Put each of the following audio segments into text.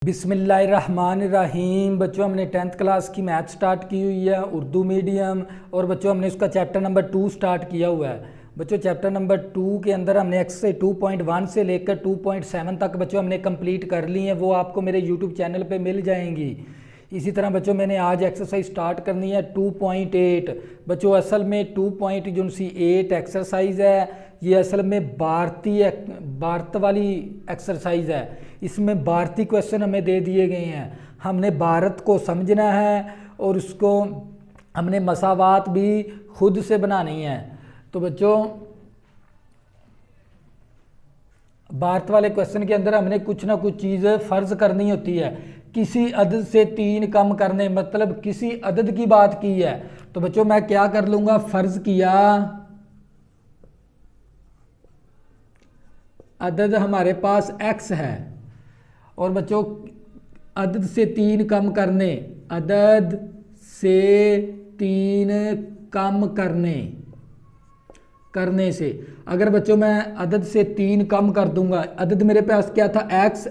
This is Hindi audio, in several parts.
बिस्मिल्लाहिर्रहमानिर्रहीम। बच्चों हमने 10th क्लास की मैथ स्टार्ट की हुई है, उर्दू मीडियम। और बच्चों हमने उसका चैप्टर नंबर 2 स्टार्ट किया हुआ है। बच्चों चैप्टर नंबर 2 के अंदर हमने एक्सरसाइज 2.1 से लेकर 2.7 तक बच्चों हमने कंप्लीट कर ली हैं। वो आपको मेरे यूट्यूब चैनल पे मिल जाएंगी। इसी तरह बच्चों मैंने आज एक्सरसाइज स्टार्ट करनी है 2.8। बच्चों असल में 2.8 एक्सरसाइज है, ये असल में भारत वाली एक्सरसाइज है। इसमें भारतीय क्वेश्चन हमें दे दिए गए हैं, हमने भारत को समझना है और उसको हमने मसावात भी खुद से बनानी है। तो बच्चों भारत वाले क्वेश्चन के अंदर हमने कुछ ना कुछ चीज़ फ़र्ज करनी होती है। किसी अदद से 3 कम करने, मतलब किसी अदद की बात की है। तो बच्चों मैं क्या कर लूँगा, फ़र्ज किया अदद हमारे पास x है और बच्चों अदद से 3 कम करने, अदद से 3 कम करने से अगर बच्चों मैं अदद से 3 कम कर दूंगा, अदद मेरे पास क्या था x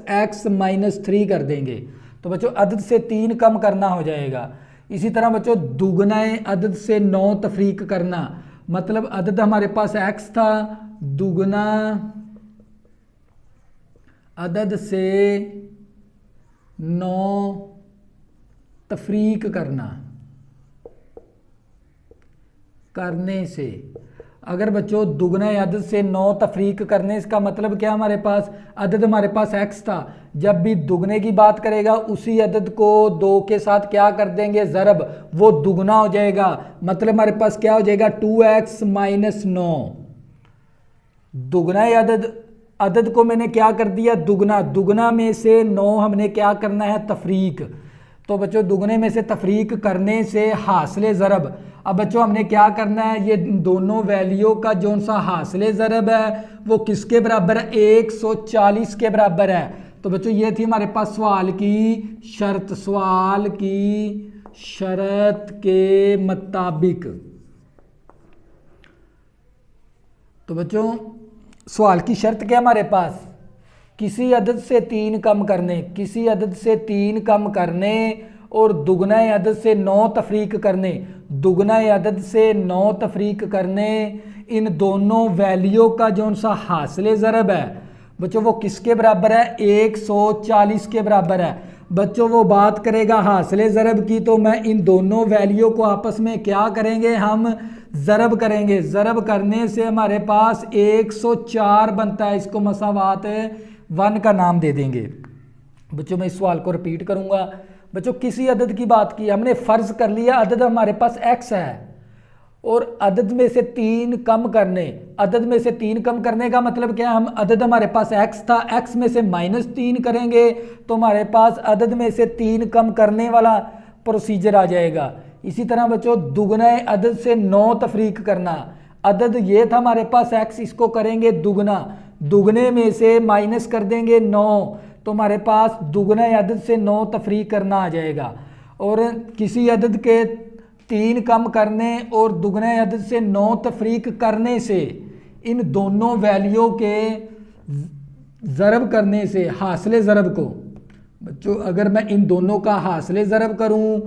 -3 कर देंगे तो बच्चों अदद से 3 कम करना हो जाएगा। इसी तरह बच्चों दुगनाए अदद से 9 तफरीक करना, मतलब अदद हमारे पास x था, दुगना अदद से 9 तफरीक करने से अगर बच्चों दुगना अदद से 9 तफरीक करने का मतलब क्या, हमारे पास अदद हमारे पास x था, जब भी दुगने की बात करेगा उसी अदद को 2 के साथ क्या कर देंगे ज़रब, वो दुगना हो जाएगा। मतलब हमारे पास क्या हो जाएगा 2x - 9। दुगना अदद को मैंने क्या कर दिया दुगना, दुगना में से 9 हमने क्या करना है तफरीक। तो बच्चों दुगने में से तफरीक करने से हासिले ज़रब। अब बच्चों हमने क्या करना है, ये दोनों वैल्यू का जो सा हासिले ज़रब है वो किसके बराबर है, 140 के बराबर है। तो बच्चों ये थी हमारे पास सवाल की शर्त के मुताबिक। तो बच्चों सवाल की शर्त क्या हमारे पास, किसी अदद से 3 कम करने और दुगना अदद से 9 तफरीक करने, दुगना अदद से 9 तफरीक करने, इन दोनों वैल्यू का जो सा हासिले ज़रब है बच्चों वो किसके बराबर है, 140 के बराबर है। बच्चों वो बात करेगा हासिले ज़रब की, तो मैं इन दोनों वैल्यू को आपस में क्या करेंगे, हम ज़रब करेंगे। ज़रब करने से हमारे पास 104 बनता है, इसको मसावात 1 का नाम दे देंगे। बच्चों मैं इस सवाल को रिपीट करूंगा। बच्चों किसी अदद की बात की, हमने फ़र्ज कर लिया अदद हमारे पास x है और अदद में से 3 कम करने, अदद में से 3 कम करने का मतलब क्या, हम अदद हमारे पास x था, x में से -3 करेंगे तो हमारे पास अदद में से 3 कम करने वाला प्रोसीजर आ जाएगा। इसी तरह बच्चों दुगना अदद से 9 तफरीक करना, अदद ये था हमारे पास x, इसको करेंगे दुगना, दुगने में से माइनस कर देंगे 9 तो हमारे पास दुगना अदद से 9 तफरीक करना आ जाएगा। और किसी अदद के 3 कम करने और दुगना अदद से 9 तफरीक करने से इन दोनों वैल्यू के ज़रब करने से हासिले ज़रब को, बच्चों अगर मैं इन दोनों का हासिले ज़रब करूं,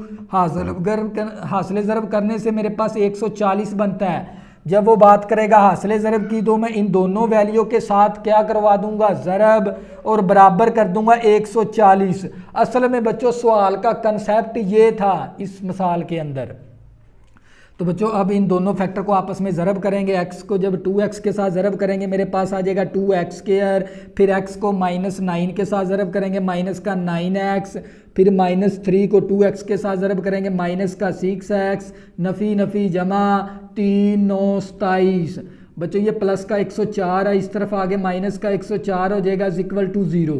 हासिले ज़रब करने से मेरे पास 140 बनता है। जब वो बात करेगा हासिले ज़रब की तो मैं इन दोनों वैल्यू के साथ क्या करवा दूंगा, ज़रब, और बराबर कर दूंगा 140। असल में बच्चों सवाल का कंसेप्ट ये था इस मिसाल के अंदर। तो बच्चों अब इन दोनों फैक्टर को आपस में ज़रब करेंगे, x को जब 2x के साथ ज़रब करेंगे मेरे पास आ जाएगा 2x², फिर x को -9 के साथ ज़रब करेंगे माइनस का 9x, फिर -3 को 2x के साथ ज़रब करेंगे माइनस का 6x, नफ़ी जमा 3 9 27। बच्चों ये प्लस का 104 है, इस तरफ आगे माइनस का 104 हो जाएगा =0।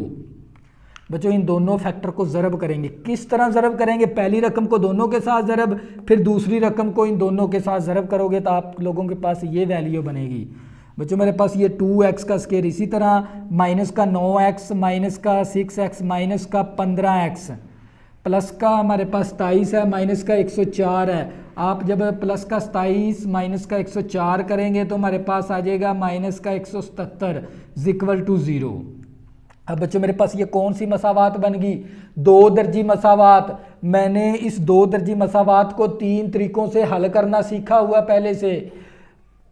बच्चों इन दोनों फैक्टर को ज़रब करेंगे। किस तरह ज़रब करेंगे, पहली रकम को दोनों के साथ ज़रब, फिर दूसरी रकम को इन दोनों के साथ ज़रब करोगे तो आप लोगों के पास ये वैल्यू बनेगी। बच्चों मेरे पास ये 2x का स्क्वायर, इसी तरह माइनस का 9x, माइनस का 6x, माइनस का 15x, प्लस का हमारे पास 27 है, माइनस का 104 है। आप जब प्लस का 27 माइनस का 104 करेंगे तो हमारे पास आ जाएगा माइनस का 177 =0। अब बच्चों मेरे पास ये कौन सी मसावात बन गई, दो दर्जी मसावात। मैंने इस दो दर्जी मसावात को तीन तरीकों से हल करना सीखा हुआ पहले से।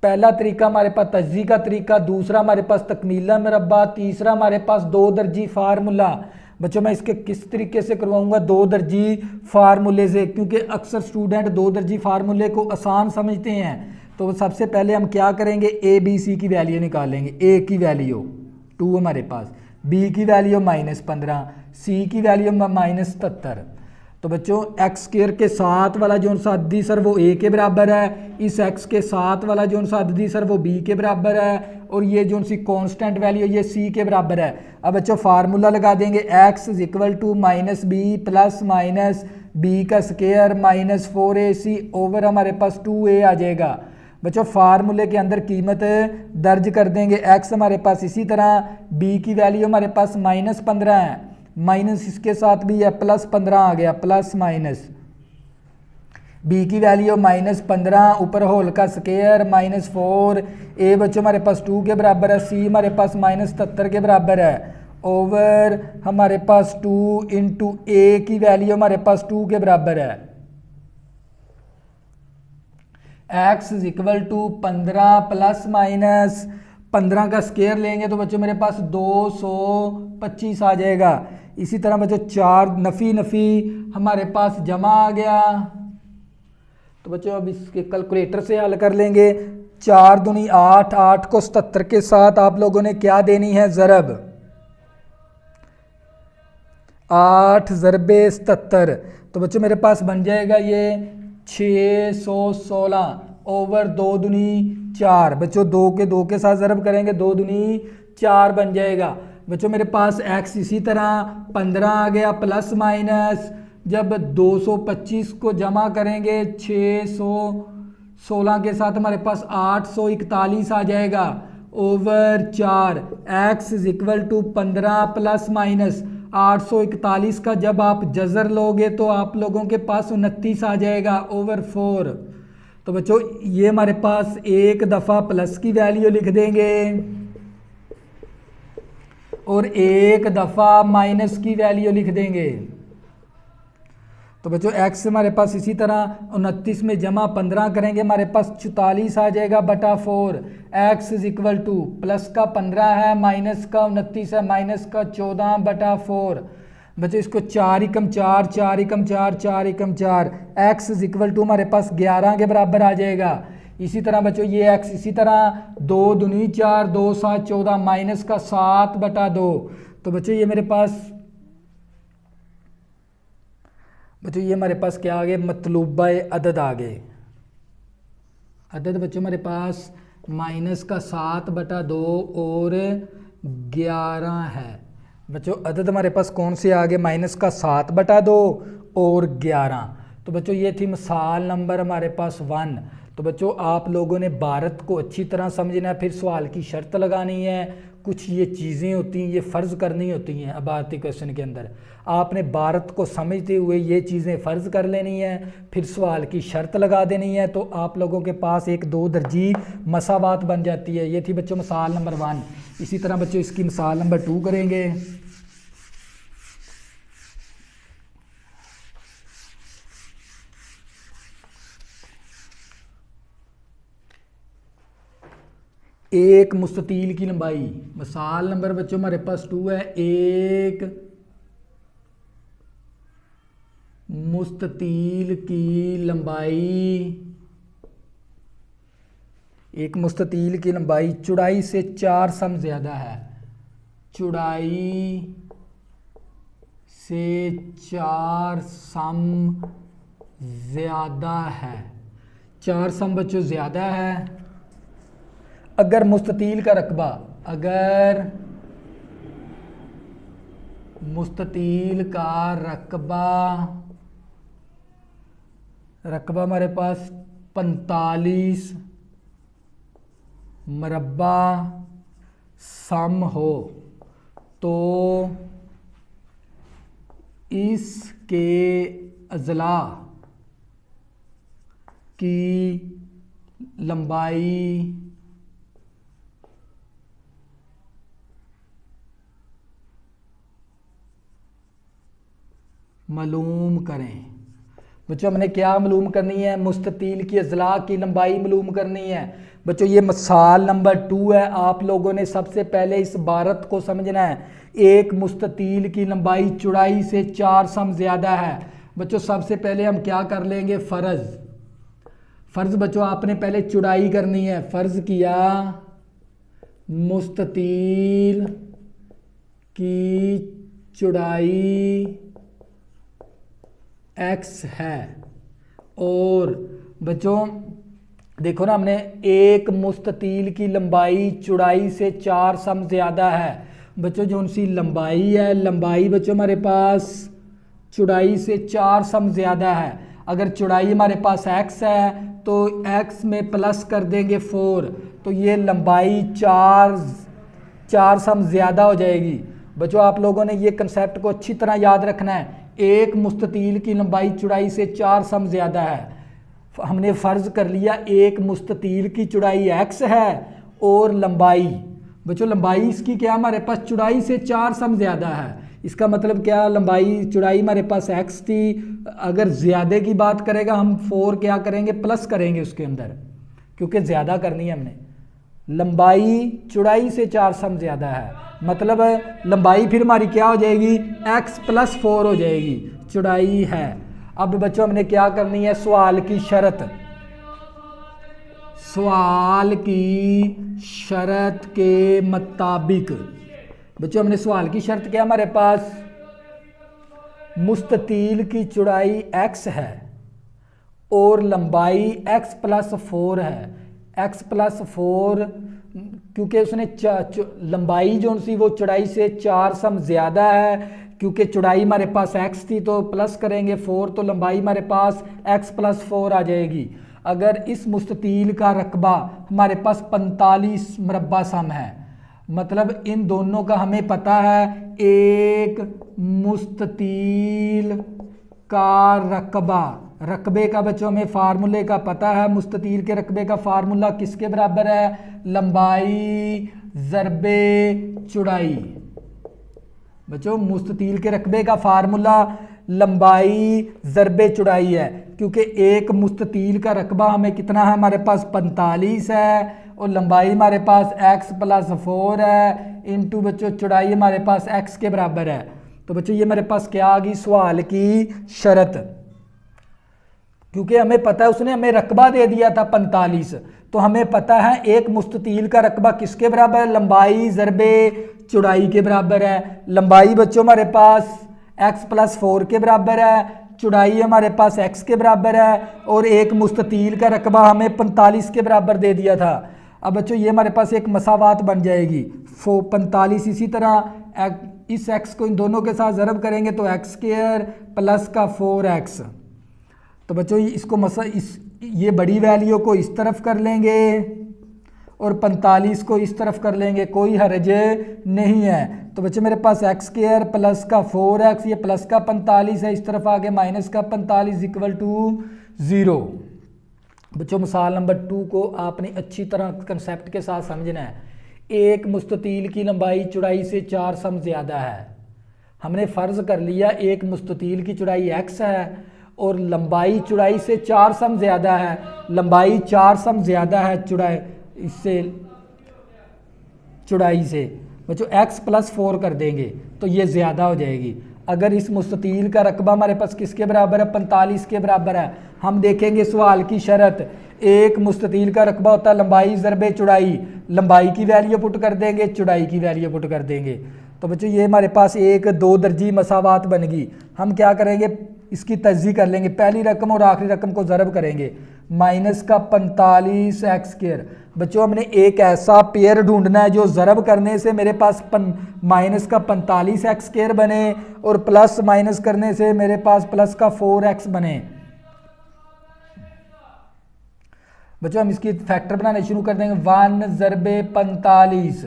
पहला तरीका हमारे पास तज्जी का तरीका, दूसरा हमारे पास तकमीला मुरब्बा, तीसरा हमारे पास दो दर्जी फार्मूला। बच्चों मैं इसके किस तरीके से करवाऊंगा, दो दर्जी फार्मूले से, क्योंकि अक्सर स्टूडेंट दो दर्जी फार्मूले को आसान समझते हैं। तो सबसे पहले हम क्या करेंगे, ए बी सी की वैल्यू निकालेंगे। ए की वैल्यू 2 हमारे पास, बी की वैल्यू -15, सी की वैल्यू -77। तो बच्चों एक्स स्क्वायर के साथ वाला जो सा अद्दी सर वो ए के बराबर है, इस एक्स के साथ वाला जो सा अद्दी सर वो बी के बराबर है, और ये जो सी कांस्टेंट वैल्यू ये सी के बराबर है। अब बच्चों फार्मूला लगा देंगे, x is equal to -b plus minus b का स्क्वायर -4ac ओवर हमारे पास 2a आ जाएगा। बच्चों फार्मूले के अंदर कीमत दर्ज कर देंगे, एक्स हमारे पास इसी तरह, बी की वैल्यू हमारे पास -15 है, माइनस इसके साथ भी है +15 आ गया, प्लस माइनस बी की वैल्यू -15 ऊपर होल का स्क्वायर -4, ए बच्चों हमारे पास 2 के बराबर है, सी हमारे पास -77 के बराबर है, ओवर हमारे पास 2 इंटू ए की वैल्यू हमारे पास 2 के बराबर है। x is equal to 15 plus minus 15 का स्क्वायर लेंगे तो बच्चों मेरे पास 225 आ जाएगा। इसी तरह बच्चों 4 नफ़ी नफ़ी हमारे पास जमा आ गया। तो बच्चों अब इसके कैलकुलेटर से हल कर लेंगे। 4 दूनी 8, 8 को 77 के साथ आप लोगों ने क्या देनी है, ज़रब। 8 ज़रबे 77, तो बच्चों मेरे पास बन जाएगा ये 616 ओवर 2 दूनी 4। बच्चों 2 के साथ ज़रब करेंगे, 2 दूनी 4 बन जाएगा। बच्चों मेरे पास x इसी तरह 15 आ गया, प्लस माइनस जब 225 को जमा करेंगे 616 के साथ हमारे पास 841 आ जाएगा, over 4। x is equal to 15 plus minus 841 का जब आप जज़र लोगे तो आप लोगों के पास 29 आ जाएगा, ओवर 4। तो बच्चों ये हमारे पास एक दफ़ा प्लस की वैल्यू लिख देंगे और एक दफ़ा माइनस की वैल्यू लिख देंगे। तो बच्चों x हमारे पास इसी तरह 29 में जमा 15 करेंगे, हमारे पास 44 आ जाएगा बटा 4। x is equal two plus का 15 है, माइनस का 29 है, माइनस का 14 बटा 4। बच्चों इसको 4 एकम 4, 4 एकम 4, 4 एकम 4, x इज इक्वल टू हमारे पास 11 के बराबर आ जाएगा। इसी तरह बच्चों ये x इसी तरह 2 दूनी 4, 2 7 14, माइनस का 7 बटा 2। तो बच्चों ये मेरे पास हमारे पास क्या आ गए, मतलूबा अदद आ गए। अदद बच्चों हमारे पास माइनस का 7 बटा 2 और 11 है। बच्चों अदद हमारे पास कौन से आ गए, माइनस का 7 बटा 2 और 11। तो बच्चों ये थी मिसाल नंबर हमारे पास 1। तो बच्चों आप लोगों ने भारत को अच्छी तरह समझना है, फिर सवाल की शर्त लगानी है, कुछ ये चीज़ें होती हैं ये फ़र्ज़ करनी होती हैं अबारती क्वेश्चन के अंदर। आपने भारत को समझते हुए ये चीज़ें फ़र्ज़ कर लेनी है, फिर सवाल की शर्त लगा देनी है, तो आप लोगों के पास एक 2 दर्जी मसावात बन जाती है। ये थी बच्चों मिसाल नंबर 1। इसी तरह बच्चों इसकी मिसाल नंबर 2 करेंगे। एक मुस्ततील की लंबाई, मिसाल नंबर बच्चों हमारे पास 2 है। एक मुस्ततील की लंबाई चौड़ाई से 4 सम ज़्यादा है, चौड़ाई से 4 सम ज़्यादा है, 4 सम बच्चों ज़्यादा है। अगर मुस्ततील का रकबा, अगर मुस्ततील का रकबा हमारे पास 45 मरबा सम हो तो इसके अज़ला की लंबाई मालूम करें। बच्चों हमने क्या मालूम करनी है? मुस्ततील की अज़ला की लंबाई मालूम करनी है। बच्चों ये मिसाल नंबर 2 है। आप लोगों ने सबसे पहले इस इबारत को समझना है, एक मुस्ततील की लंबाई चौड़ाई से 4 सम ज़्यादा है। बच्चों सबसे पहले हम क्या कर लेंगे? फ़र्ज़ बच्चों आपने पहले चौड़ाई करनी है। फ़र्ज़ किया मुस्ततील की चौड़ाई x है, और बच्चों देखो ना, हमने एक मुस्ततील की लंबाई चौड़ाई से 4 सम ज़्यादा है। बच्चों जो उनकी लंबाई है, लंबाई बच्चों हमारे पास चौड़ाई से 4 सम ज़्यादा है। अगर चौड़ाई हमारे पास x है तो x में प्लस कर देंगे 4, तो ये लंबाई 4 सम ज़्यादा हो जाएगी। बच्चों आप लोगों ने ये कंसेप्ट को अच्छी तरह याद रखना है। एक मुस्ततील की लंबाई चौड़ाई से 4 सम ज़्यादा है। हमने फ़र्ज़ कर लिया एक मुस्ततील की चौड़ाई x है और लंबाई, बच्चों लंबाई इसकी क्या हमारे पास चौड़ाई से 4 सम ज़्यादा है। इसका मतलब क्या? लंबाई चौड़ाई हमारे पास x थी, अगर ज़्यादा की बात करेगा हम 4 क्या करेंगे? प्लस करेंगे उसके अंदर, क्योंकि ज़्यादा करनी है हमने। लंबाई चौड़ाई से 4 सम ज़्यादा है, मतलब लंबाई फिर हमारी क्या हो जाएगी? x + 4 हो जाएगी, चौड़ाई है। अब बच्चों हमने क्या करनी है? सवाल की शर्त के मुताबिक, बच्चों हमने सवाल की शर्त क्या हमारे पास? मुस्ततील की चौड़ाई x है और लंबाई x + 4 है। x + 4 क्योंकि उसने लंबाई जो सी वो चौड़ाई से 4 सम ज़्यादा है, क्योंकि चौड़ाई हमारे पास x थी तो प्लस करेंगे 4, तो लंबाई हमारे पास x + 4 आ जाएगी। अगर इस मुस्ततील का रकबा हमारे पास 45 मुरब्बा सम है, मतलब इन दोनों का हमें पता है, एक मुस्ततील का रकबे का बच्चों हमें फार्मूले का पता है। मुस्ततील के रकबे का फार्मूला किसके बराबर है? लंबाई ज़रबे चौड़ाई। बच्चों मुस्ततील के रकबे का फार्मूला लंबाई ज़रबे चौड़ाई है, क्योंकि एक मुस्ततील का रकबा हमें कितना है? हमारे पास 45 है और लंबाई हमारे पास x + 4 है, इंटू बच्चों चौड़ाई हमारे पास x के बराबर है। तो बच्चों ये हमारे पास क्या आ गई? सवाल की शर्त। क्योंकि हमें पता है उसने हमें रकबा दे दिया था 45, तो हमें पता है एक मुस्ततील का रकबा किसके बराबर है? लंबाई ज़रबे चौड़ाई के बराबर है। लंबाई बच्चों हमारे पास x + 4 के बराबर है, चौड़ाई हमारे पास x के बराबर है, और एक मुस्ततील का रकबा हमें 45 के बराबर दे दिया था। अब बच्चों ये हमारे पास एक मसावात बन जाएगी। 45 इसी तरह इस x को इन दोनों के साथ ज़रब करेंगे तो x² + का 4x। तो बच्चों इसको ये बड़ी वैल्यू को इस तरफ कर लेंगे और 45 को इस तरफ कर लेंगे, कोई हर्ज नहीं है। तो बच्चों मेरे पास x² + का 4x, ये प्लस का 45 है, इस तरफ आगे माइनस का 45 = 0। बच्चों मिसाल नंबर 2 को आपने अच्छी तरह कंसेप्ट के साथ समझना है। एक मुस्ततील की लंबाई चौड़ाई से 4 सम ज़्यादा है। हमने फ़र्ज़ कर लिया एक मुस्ततील की चौड़ाई x है और लंबाई चौड़ाई से 4 सम ज़्यादा है। लंबाई 4 सम ज़्यादा है चौड़ाई से। बच्चों x + 4 कर देंगे तो ये ज़्यादा हो जाएगी। अगर इस मुस्ततील का रकबा हमारे पास किसके बराबर है? 45 के बराबर है। हम देखेंगे सवाल की शर्त, एक मुस्ततील का रकबा होता है लंबाई ज़रबे चौड़ाई, लंबाई की वैल्यू पुट कर देंगे, चौड़ाई की वैल्यू पुट कर देंगे। तो बच्चों ये हमारे पास एक 2 दर्जी मसावात बन गई। हम क्या करेंगे? इसकी तज्जी कर लेंगे, पहली रकम और आखिरी रकम को ज़रब करेंगे, -45 x²। बच्चों हमने एक ऐसा पेयर ढूंढना है जो ज़रब करने से मेरे पास -45 x² बने और प्लस माइनस करने से मेरे पास प्लस का 4x बने। बच्चों हम इसकी फैक्टर बनाने शुरू कर देंगे। 1 ज़रबे 45,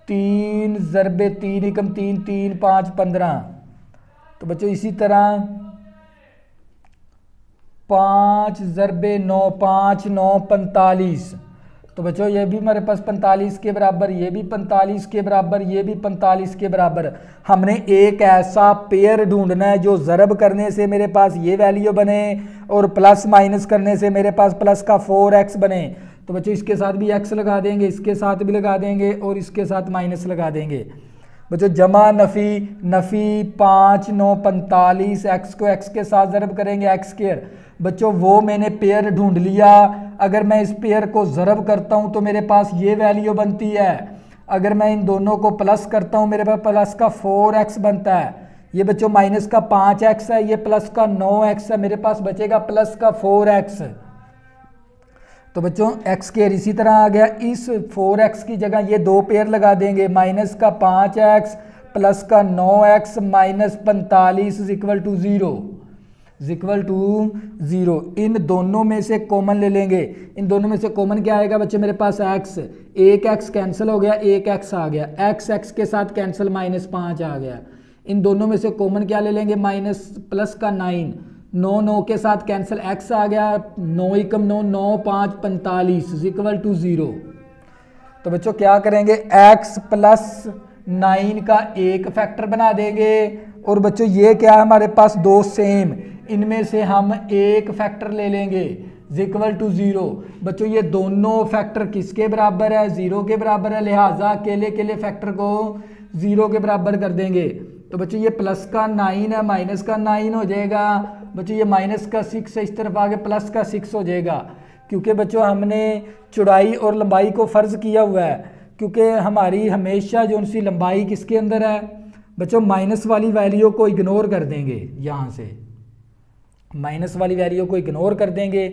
3 ज़रबे 3 = 3, 3 5 15। तो बच्चों इसी तरह 5 ज़रबे 9, 5 9 45। तो बच्चों ये भी हमारे पास 45 के बराबर, ये भी 45 के बराबर, ये भी 45 के बराबर। हमने एक ऐसा पेयर ढूंढना है जो ज़रब करने से मेरे पास ये वैल्यू बने और प्लस माइनस करने से मेरे पास प्लस का 4x बने। तो बच्चों इसके साथ भी x लगा देंगे, इसके साथ भी लगा देंगे और इसके साथ माइनस लगा देंगे। बच्चों जमा नफ़ी, नफ़ी 5 9 45, x को x के साथ ज़रब करेंगे x स्क्वायर। बच्चों वो मैंने पेयर ढूंढ लिया, अगर मैं इस पेयर को ज़रब करता हूं तो मेरे पास ये वैल्यू बनती है। अगर मैं इन दोनों को प्लस करता हूं मेरे पास प्लस का 4x बनता है। ये बच्चों माइनस का 5x है, ये प्लस का 9x है, मेरे पास बचेगा प्लस का 4x। तो बच्चों x स्क्वायर इसी तरह आ गया, इस 4x की जगह ये दो पेयर लगा देंगे, माइनस का 5x प्लस का 9x minus 45 is equal to 0। इन दोनों में से कॉमन ले लेंगे। इन दोनों में से कॉमन क्या आएगा बच्चे मेरे पास x, एक x कैंसिल हो गया, एक x आ गया, x के साथ कैंसिल माइनस 5 आ गया। इन दोनों में से कॉमन क्या ले लेंगे, माइनस प्लस का 9, 9 के साथ कैंसिल x आ गया, 9 एकम 9, 9 5 45 इज इक्वल टू 0। तो बच्चों क्या करेंगे, x प्लस 9 का एक फैक्टर बना देंगे और बच्चों ये क्या है हमारे पास दो सेम, इनमें से हम एक फैक्टर ले लेंगे इक्वल टू 0। बच्चों ये दोनों फैक्टर किसके बराबर है, 0 के बराबर है, लिहाजा अकेले अकेले फैक्टर को 0 के बराबर कर देंगे। तो बच्चों ये प्लस का 9 है, माइनस का 9 हो जाएगा। बच्चों ये माइनस का 6 है, इस तरफ आगे प्लस का 6 हो जाएगा, क्योंकि बच्चों हमने चौड़ाई और लंबाई को फ़र्ज़ किया हुआ है, क्योंकि हमारी हमेशा जो सी लंबाई किसके अंदर है बच्चों, माइनस वाली वैल्यू को इग्नोर कर देंगे। यहाँ से माइनस वाली वैल्यू को इग्नोर कर देंगे,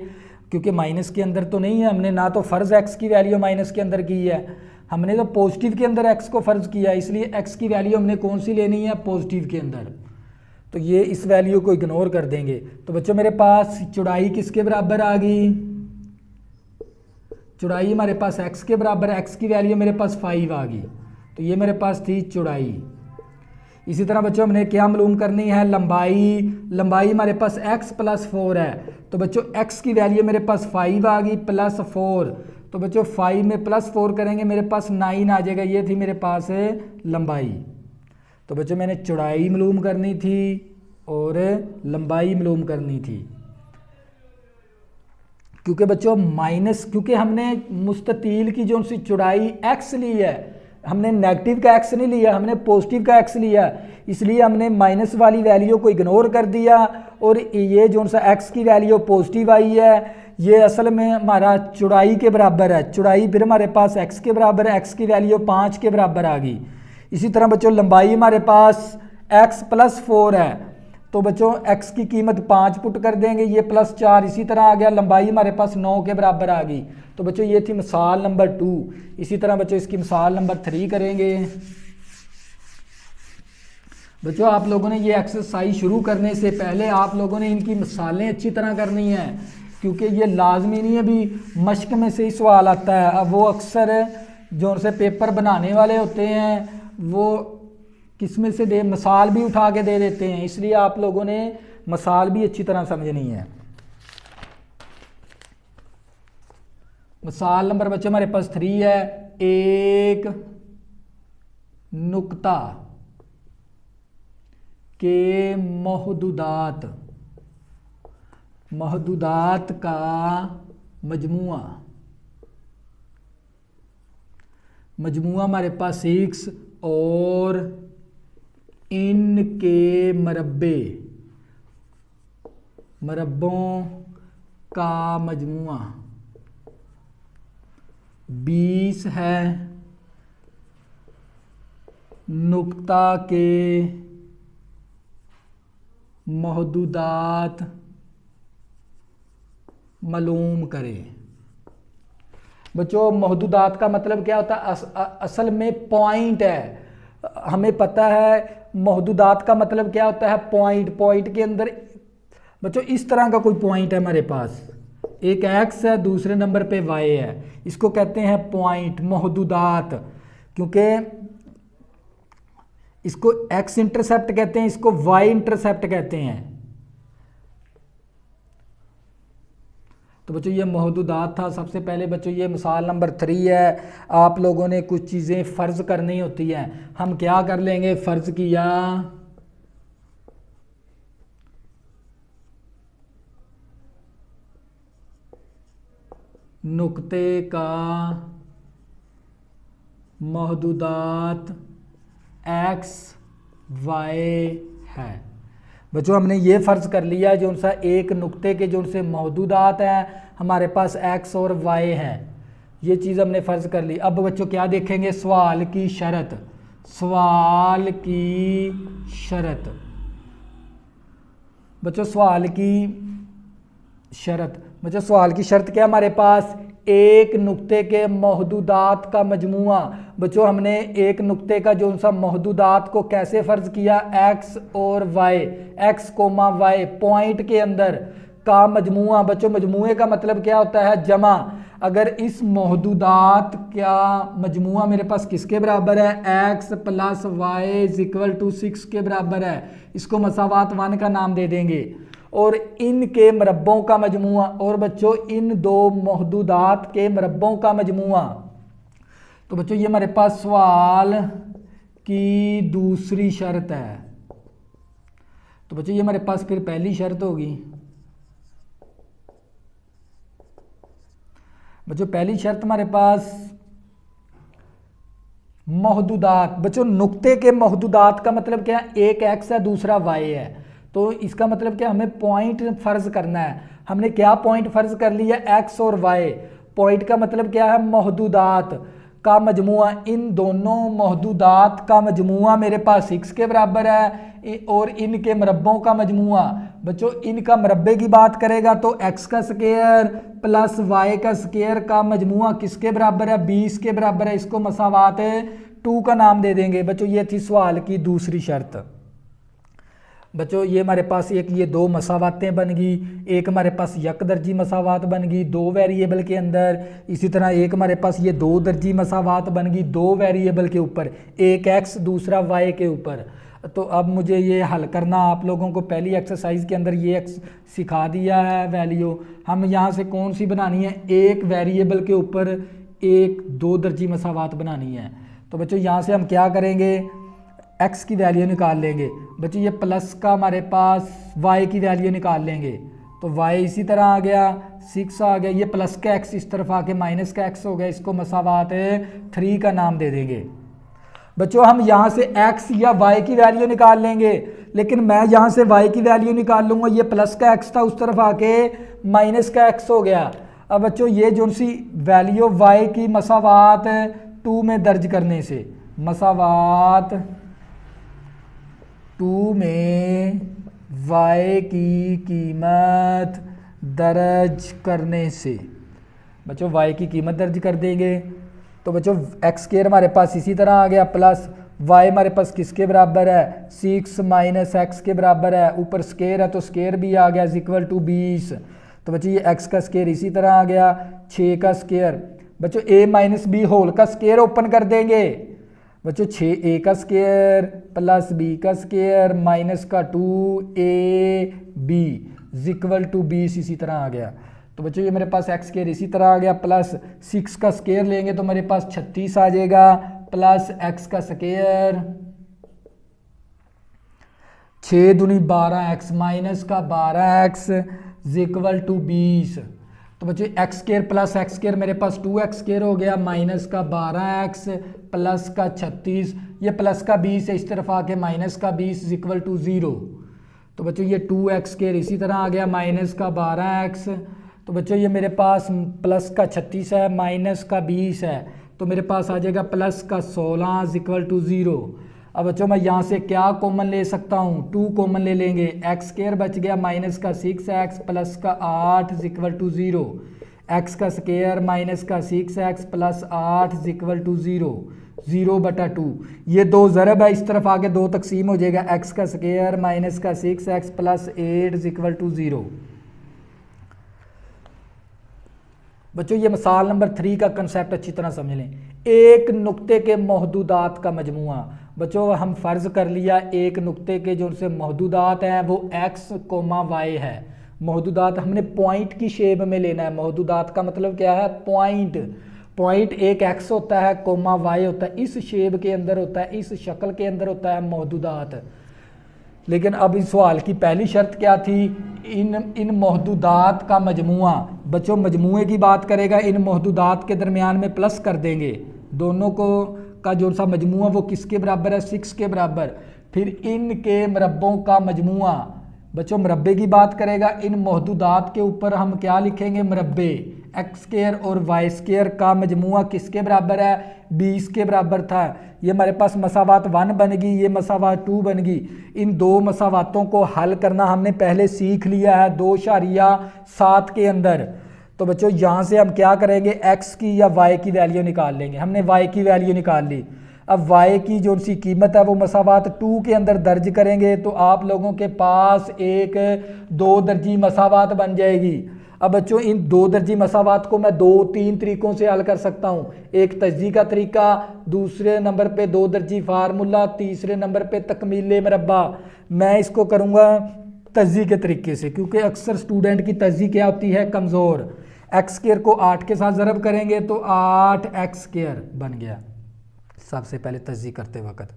क्योंकि माइनस के अंदर तो नहीं है, हमने ना तो फ़र्ज़ x की वैल्यू माइनस के अंदर की है, हमने तो पॉजिटिव के अंदर x को फ़र्ज़ किया, इसलिए x की वैल्यू हमने कौन सी लेनी है, पॉजिटिव के अंदर। तो ये इस वैल्यू को इग्नोर कर देंगे। तो बच्चों मेरे पास चौड़ाई किसके बराबर आ गई, चौड़ाई हमारे पास x के बराबर, x की वैल्यू मेरे पास 5 आ गई। तो ये मेरे पास थी चौड़ाई। इसी तरह बच्चों हमने क्या मालूम करनी है, लंबाई। लंबाई हमारे पास x प्लस 4 है, तो बच्चों x की वैल्यू मेरे पास 5 आ गई प्लस 4। तो बच्चों 5 में प्लस 4 करेंगे मेरे पास 9 आ जाएगा। ये थी मेरे पास लंबाई। तो बच्चों मैंने चौड़ाई मालूम करनी थी और लंबाई मालूम करनी थी, क्योंकि बच्चों माइनस, क्योंकि हमने मुस्ततील की जो सी चौड़ाई x ली है, हमने नेगेटिव का x नहीं लिया, हमने पॉजिटिव का x लिया, इसलिए हमने माइनस वाली वैल्यू को इग्नोर कर दिया और ये जो सा x की वैल्यू पॉजिटिव आई है, ये असल में हमारा चौड़ाई के बराबर है। चौड़ाई फिर हमारे पास x के बराबर है, x की वैल्यू 5 के बराबर आ गई। इसी तरह बच्चों लंबाई हमारे पास x प्लस 4 है, तो बच्चों x की कीमत 5 पुट कर देंगे, ये प्लस 4 इसी तरह आ गया। लंबाई हमारे पास 9 के बराबर आ गई। तो बच्चों ये थी मिसाल नंबर 2। इसी तरह बच्चों इसकी मिसाल नंबर 3 करेंगे। बच्चों आप लोगों ने ये एक्सरसाइज शुरू करने से पहले आप लोगों ने इनकी मिसालें अच्छी तरह करनी है, क्योंकि ये लाजमी नहीं है अभी मश्क में से ही सवाल आता है। अब वो अक्सर जो से पेपर बनाने वाले होते हैं वो किसमें से दे मिसाल भी उठा के दे देते हैं, इसलिए आप लोगों ने मिसाल भी अच्छी तरह समझनी है। मिसाल नंबर बच्चों हमारे पास 3 है। एक नुक्ता के महदूदात का मजमुआ हमारे पास 6 और इनके मरब्बों का मजमुआ 20 है। नुक्ता के महदूदात मालूम करें। बच्चों महदूदात का मतलब क्या होता है, असल में पॉइंट है। हमें पता है महदूदात का मतलब क्या होता है, पॉइंट के अंदर बच्चों इस तरह का कोई पॉइंट है हमारे पास, एक x है दूसरे नंबर पे y है, इसको कहते हैं पॉइंट महदूदात, क्योंकि इसको x इंटरसेप्ट कहते हैं, इसको y इंटरसेप्ट कहते हैं। तो बच्चों ये महदूदात था। सबसे पहले बच्चों ये मिसाल नंबर 3 है। आप लोगों ने कुछ चीज़ें फ़र्ज़ करनी होती हैं। हम क्या कर लेंगे, फ़र्ज़ किया नुक्ते का महदूदात एक्स वाई है। बच्चों हमने ये फ़र्ज़ कर लिया जो सा एक नुक्ते के जो से महदूदात हैं हमारे पास एक्स और वाई है, ये चीज़ हमने फ़र्ज़ कर ली। अब बच्चों क्या देखेंगे, सवाल की शर्त। सवाल की शर्त बच्चों, सवाल की शर्त बच्चों, सवाल की शर्त क्या हमारे पास, एक नुक्ते के महदूदात का मजमुआ। बच्चों हमने एक नुक्ते का जो सा महदूदात को कैसे फ़र्ज़ किया, एक्स और y, x comma y point के अंदर का मजमुआ। बच्चों मजमुए का मतलब क्या होता है, जमा। अगर इस महदूदात का मजमुआ मेरे पास किसके बराबर है, x plus y equal to 6 के बराबर है, इसको मसावात 1 का नाम दे देंगे। और इनके मरब्बों का मजमुआ, और बच्चों इन दो महदूदात के मरब्बों का मजमुआ। तो बच्चों ये हमारे पास सवाल की दूसरी शर्त है। तो बच्चों ये हमारे पास फिर पहली शर्त होगी। बच्चों पहली शर्त हमारे पास महदूदात। बच्चों नुक्ते के महदूदात का मतलब क्या, एक एक्स है दूसरा वाई है, तो इसका मतलब क्या, हमें पॉइंट फ़र्ज़ करना है। हमने क्या पॉइंट फ़र्ज़ कर लिया, एक्स और वाई। पॉइंट का मतलब क्या है, महदूदात का मजमुआ। इन दोनों महदूदात का मजमुआ मेरे पास 6 के बराबर है, और इनके मरब्बों का मजमुआ। बच्चों इनका मरब्बे की बात करेगा तो एक्स का स्क्वायर प्लस वाई का स्क्वायर का मजमुआ किसके बराबर है, 20 के बराबर है, इसको मसावात 2 का नाम दे देंगे। बच्चों ये थी सवाल की दूसरी शर्त। बच्चों ये हमारे पास एक ये दो मसावातें बन गई, एक हमारे पास यक दर्जी मसावात बन गई 2 वेरिएबल के अंदर। इसी तरह एक हमारे पास ये 2 दर्जी मसावात बन गई 2 वेरिएबल के ऊपर, एक एक्स दूसरा वाई के ऊपर। तो अब मुझे ये हल करना, आप लोगों को पहली एक्सरसाइज के अंदर ये सिखा दिया है वैल्यू। हम यहाँ से कौन सी बनानी है, एक वेरिएबल के ऊपर एक 2 दर्जी मसावात बनानी है। तो बच्चों यहाँ से हम क्या करेंगे, x की वैल्यू निकाल लेंगे। बच्चों ये प्लस का हमारे पास y की वैल्यू निकाल लेंगे, तो y इसी तरह आ गया 6 आ गया, ये प्लस का x इस तरफ आके माइनस का x हो गया, इसको मसावात 3 का नाम दे देंगे। बच्चों हम यहाँ से x या y की वैल्यू निकाल लेंगे, लेकिन मैं यहाँ से y की वैल्यू निकाल लूँगा, ये प्लस का x था उस तरफ आके माइनस का x हो गया। अब बच्चों ये जो सी वैल्यू y की मसावात 2 में दर्ज करने से, मसावात 2 में y की कीमत दर्ज करने से, बच्चों y की कीमत दर्ज कर देंगे। तो बच्चों एक्स स्क्वायर हमारे पास इसी तरह आ गया, प्लस y हमारे पास किसके बराबर है, 6 माइनस एक्स के बराबर है, ऊपर स्क्वायर है तो स्क्वायर भी आ गया इक्वल टू 20। तो बच्चों ये x का स्क्वायर इसी तरह आ गया 6 का स्क्वायर। बच्चों a माइनस बी होल का स्क्वायर ओपन कर देंगे। बच्चों 6a का स्क्वायर प्लस b का स्क्वायर माइनस का 2ab इक्वल टू 20 इसी तरह आ गया। तो बच्चों ये मेरे पास एक्स स्क्वायर इसी तरह आ गया, प्लस 6 का स्क्वायर लेंगे तो मेरे पास 36 आ जाएगा, प्लस एक्स का स्क्वायर 6 दूनी 12x माइनस का 12x इक्वल टू 20। तो बच्चों x square plus x square मेरे पास 2x स्क्वायर हो गया, माइनस का 12x प्लस का 36, ये प्लस का 20 है इस तरफ आके माइनस का 20 इक्वल टू 0। तो बच्चों ये 2x स्क्वायर इसी तरह आ गया, माइनस का 12x। तो बच्चों ये मेरे पास प्लस का 36 है माइनस का 20 है, तो मेरे पास आ जाएगा प्लस का 16 इक्वल टू 0। अब बच्चों मैं यहाँ से क्या कॉमन ले सकता हूँ, 2 कॉमन ले लेंगे, एक्स स्क्वायर बच गया माइनस का 6x प्लस का 8 इक्वल टू 0, एक्स का स्क्वायर माइनस का 6x प्लस 8 इक्वल टू 0, 0/2। ये 2 ज़रब है, इस तरफ आके 2 तकसीम हो जाएगा, एक्स का स्क्वायर माइनस का 6x प्लस 8 इक्वल टू 0। बच्चों ये मिसाल नंबर 3 का कंसेप्ट अच्छी तरह समझ लें। एक नुक्ते के महदूदात का मजमुआ। बच्चों हम फ़र्ज़ कर लिया एक नुक्ते के जो उनसे महदूदात हैं वो x, y है। महदूदात हमने पॉइंट की शेप में लेना है। महदूदात का मतलब क्या है, पॉइंट। पॉइंट एक एक्स होता है, कोमा वाई होता है, इस शेप के अंदर होता है, इस शक्ल के अंदर होता है महदूदात। लेकिन अब इस सवाल की पहली शर्त क्या थी, इन महदूदात का मजमुआ। बच्चों मजमुए की बात करेगा, इन महदूदात के दरमियान में प्लस कर देंगे, दोनों को का जो सा मजमुआ वो किसके बराबर है, 6 के बराबर। फिर इनके मरब्बों का मजमुआ। बच्चों मरब्बे की बात करेगा, इन महदूदात के ऊपर हम क्या लिखेंगे, मरब्बे। एक्स स्क्वायर और वाई स्क्वायर का मजमुआ किसके बराबर है, 20 के बराबर था। ये हमारे पास मसावात 1 बन गई, ये मसावात 2 बन गई। इन दो मसावातों को हल करना हमने पहले सीख लिया है 2.7 के अंदर। तो बच्चों यहाँ से हम क्या करेंगे, x की या y की वैल्यू निकाल लेंगे। हमने y की वैल्यू निकाल ली। अब y की जो सी कीमत है वो मसावात 2 के अंदर दर्ज करेंगे तो आप लोगों के पास एक 2 दर्जी मसावात बन जाएगी। अब बच्चों इन 2 दर्जी मसावात को मैं 2-3 तरीक़ों से हल कर सकता हूँ। एक तज्जी का तरीका, दूसरे नंबर पे 2 दर्जी फार्मूला, तीसरे नंबर पे तकमील मरब्बा। मैं इसको करूँगा तज्जी के तरीके से, क्योंकि अक्सर स्टूडेंट की तज्जी क्या होती है, कमज़ोर। एक्स स्क्वायर को 8 के साथ ज़रब करेंगे तो 8x स्क्वायर बन गया सबसे पहले तज्जी करते वक्त।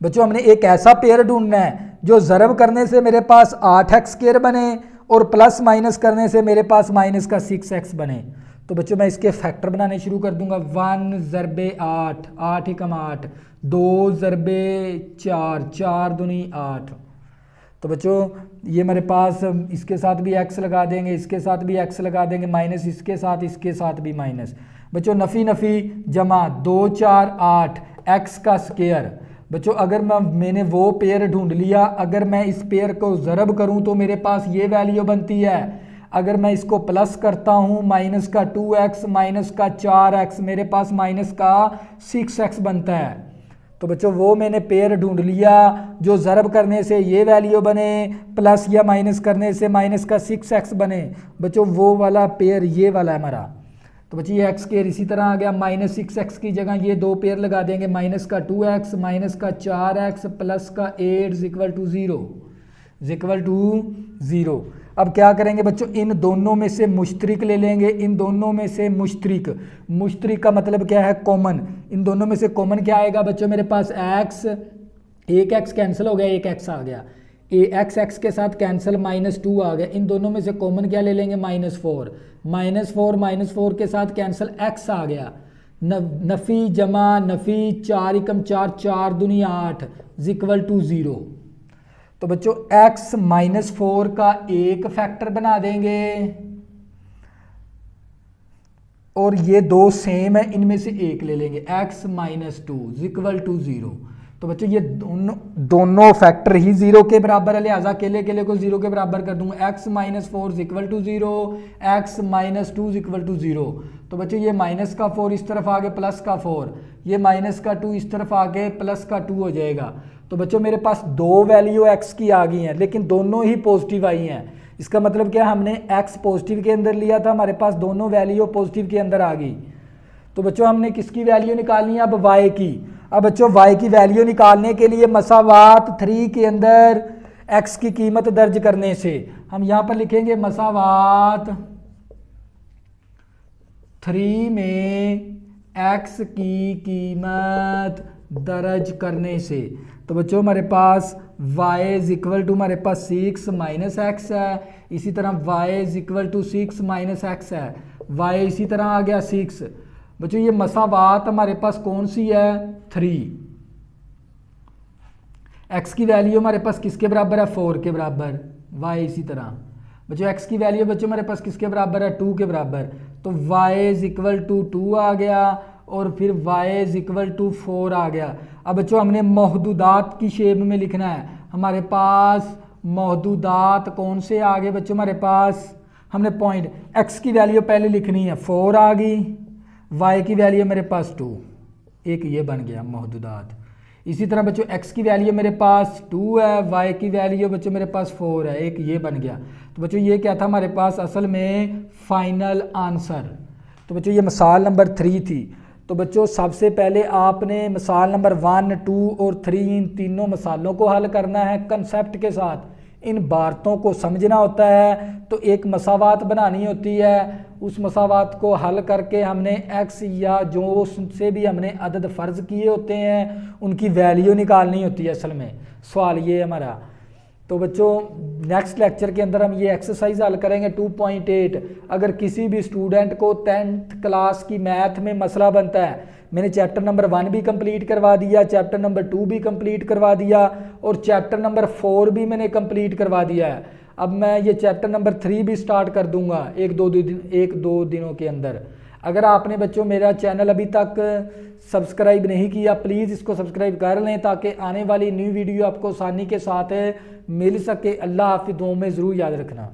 बच्चों हमने एक ऐसा पेयर ढूंढना है जो ज़रब करने से मेरे पास 8x स्क्वायर बने और प्लस माइनस करने से मेरे पास माइनस का 6x बने। तो बच्चों मैं इसके फैक्टर बनाने शुरू कर दूंगा। 1 ज़रबे 8, 8 एकम 8, 2 ज़रबे 4, 4 दूनी 8। तो बच्चों ये मेरे पास इसके साथ भी x लगा देंगे, इसके साथ भी x लगा देंगे, माइनस इसके साथ भी माइनस। बच्चों नफ़ी नफ़ी जमा 2 4 8 x का स्क्वायर। बच्चों अगर मैंने वो पेयर ढूंढ लिया, अगर मैं इस पेयर को ज़रब करूं तो मेरे पास ये वैल्यू बनती है। अगर मैं इसको प्लस करता हूं, माइनस का 2x माइनस का 4x, मेरे पास माइनस का 6x बनता है। तो बच्चों वो मैंने पेयर ढूंढ लिया जो ज़रब करने से ये वैल्यू बने, प्लस या माइनस करने से माइनस का 6x बने। बच्चों वो वाला पेयर ये वाला है हमारा। तो बच्चों ये x स्क्वायर इसी तरह आ गया, माइनस 6x की जगह ये 2 पेयर लगा देंगे, माइनस का 2x माइनस का 4x प्लस का 8 इक्वल टू 0। अब क्या करेंगे बच्चों, इन दोनों में से मुश्तरिक ले लेंगे। इन दोनों में से मुश्तरिक का मतलब क्या है, कॉमन। इन दोनों में से कॉमन क्या आएगा बच्चों, मेरे पास x, एक x कैंसिल हो गया, एक x आ गया, x के साथ कैंसिल, -2 आ गया। इन दोनों में से कॉमन क्या ले लेंगे, -4, -4 के साथ कैंसिल x आ गया। नफ़ी जमा नफ़ी 4 एकम 4, 4 दूनी 8 इक्वल टू 0। तो बच्चों x -4 का एक फैक्टर बना देंगे और ये 2 सेम है, इनमें से एक ले लेंगे, x -2 इक्वल टू 0। तो बच्चों ये दोनों फैक्टर ही 0 के बराबर है, लिहाजा अकेले को 0 के बराबर कर दूंगा। x -4 equal to 0, x -2 equal to 0। तो बच्चों ये माइनस का 4 इस तरफ आगे, प्लस का 4, ये माइनस का 2 इस तरफ आगे, प्लस का 2 हो जाएगा। तो बच्चों मेरे पास 2 वैल्यू x की आ गई हैं, लेकिन दोनों ही पॉजिटिव आई हैं। इसका मतलब क्या, हमने x पॉजिटिव के अंदर लिया था, हमारे पास दोनों वैल्यू पॉजिटिव के अंदर आ गई। तो बच्चों हमने किसकी वैल्यू निकालनी है, अब y की। अब बच्चों y की वैल्यू निकालने के लिए मसावात 3 के अंदर x की कीमत दर्ज करने से हम यहाँ पर लिखेंगे मसावात 3 में x की कीमत दर्ज करने से। तो बच्चों हमारे पास y इक्वल टू हमारे पास 6 माइनस एक्स है, इसी तरह y equal to 6 minus x है, y इसी तरह आ गया 6। बच्चों ये मसावात हमारे पास कौन सी है, 3। x की वैल्यू हमारे पास किसके बराबर है, 4 के बराबर, y इसी तरह। बच्चों x की वैल्यू बच्चों हमारे पास किसके बराबर है, 2 के बराबर। तो y इक्वल टू 2 आ गया और फिर y इक्वल टू 4 आ गया। अब बच्चों हमने महदूदात की शेप में लिखना है। हमारे पास महदूदात कौन से आ गए बच्चों, हमारे पास हमने पॉइंट x की वैल्यू पहले लिखनी है, 4 आ गई, y की वैल्यू मेरे पास 2, एक ये बन गया महदूदात। इसी तरह बच्चों x की वैल्यू मेरे पास 2 है, y की वैल्यू बच्चों मेरे पास 4 है, एक ये बन गया। तो बच्चों ये क्या था हमारे पास असल में फाइनल आंसर। तो बच्चों ये मिसाल नंबर 3 थी। तो बच्चों सबसे पहले आपने मिसाल नंबर 1, 2 और 3 इन तीनों मिसालों को हल करना है कंसेप्ट के साथ। इन बातों को समझना होता है। तो एक मसावात बनानी होती है, उस मसावात को हल करके हमने x या जो उससे भी हमने अदद फ़र्ज़ किए होते हैं उनकी वैल्यू निकालनी होती है। असल में सवाल ये है हमारा। तो बच्चों नेक्स्ट लेक्चर के अंदर हम ये एक्सरसाइज हल करेंगे 2.8। अगर किसी भी स्टूडेंट को 10th क्लास की मैथ में मसला बनता है, मैंने चैप्टर नंबर 1 भी कंप्लीट करवा दिया, चैप्टर नंबर 2 भी कंप्लीट करवा दिया और चैप्टर नंबर 4 भी मैंने कंप्लीट करवा दिया है। अब मैं ये चैप्टर नंबर 3 भी स्टार्ट कर दूंगा एक दो दिनों के अंदर। अगर आपने बच्चों मेरा चैनल अभी तक सब्सक्राइब नहीं किया, प्लीज़ इसको सब्सक्राइब कर लें ताकि आने वाली न्यू वीडियो आपको आसानी के साथ मिल सके। अल्लाह हाफिज़, दुआओं में ज़रूर याद रखना।